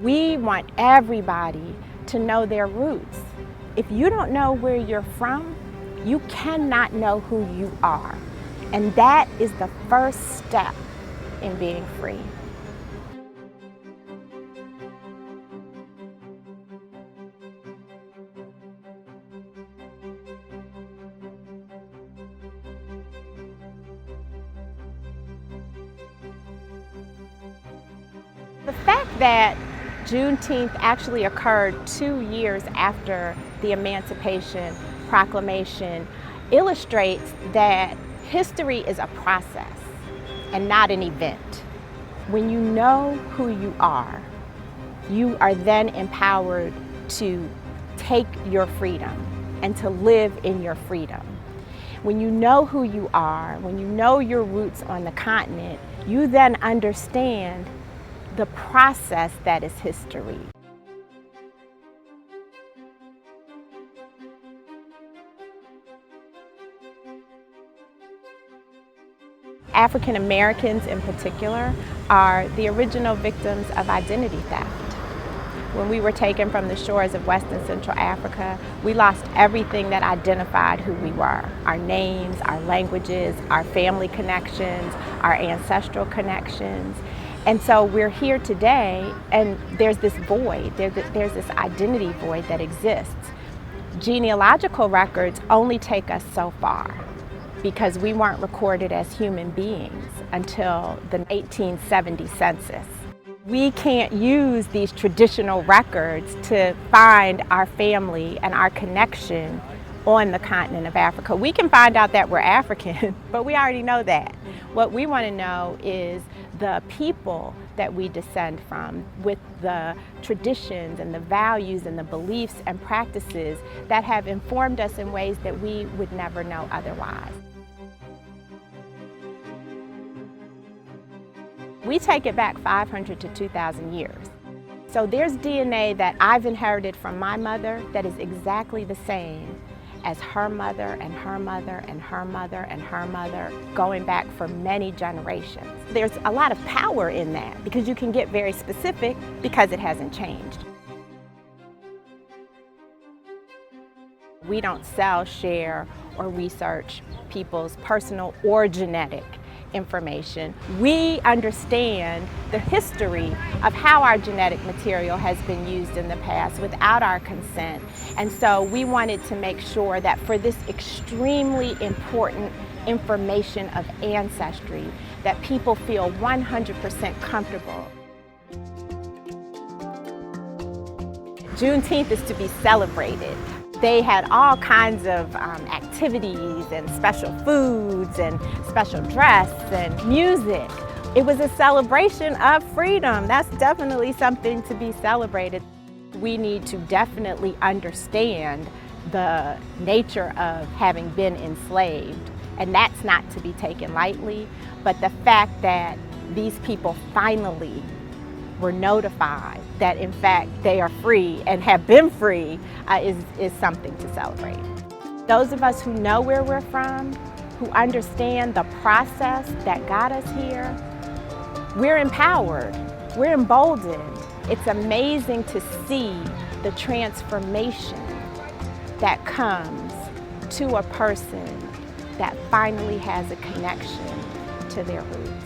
We want everybody to know their roots. If you don't know where you're from, you cannot know who you are. And that is the first step in being free. The fact that Juneteenth actually occurred 2 years after the Emancipation Proclamation illustrates that history is a process and not an event. When you know who you are then empowered to take your freedom and to live in your freedom. When you know who you are, when you know your roots on the continent, you then understand the process that is history. African Americans in particular are the original victims of identity theft. When we were taken from the shores of West and Central Africa, we lost everything that identified who we were. Our names, our languages, our family connections, our ancestral connections. And so we're here today, and there's this void, there's this identity void that exists. Genealogical records only take us so far because we weren't recorded as human beings until the 1870 census. We can't use these traditional records to find our family and our connection on the continent of Africa. We can find out that we're African, but we already know that. What we want to know is the people that we descend from, with the traditions and the values and the beliefs and practices that have informed us in ways that we would never know otherwise. We take it back 500 to 2,000 years. So there's DNA that I've inherited from my mother that is exactly the same as her mother and her mother and her mother and her mother, going back for many generations. There's a lot of power in that because you can get very specific because it hasn't changed. We don't sell, share, or research people's personal or genetic information. We understand the history of how our genetic material has been used in the past without our consent. And so we wanted to make sure that for this extremely important information of ancestry, that people feel 100% comfortable. Juneteenth is to be celebrated. They had all kinds of activities and special foods and special dress and music. It was a celebration of freedom. That's definitely something to be celebrated. We need to definitely understand the nature of having been enslaved, and that's not to be taken lightly. But the fact that these people finally were notified that in fact they are free and have been free is something to celebrate. Those of us who know where we're from, who understand the process that got us here, we're empowered, we're emboldened. It's amazing to see the transformation that comes to a person that finally has a connection to their roots.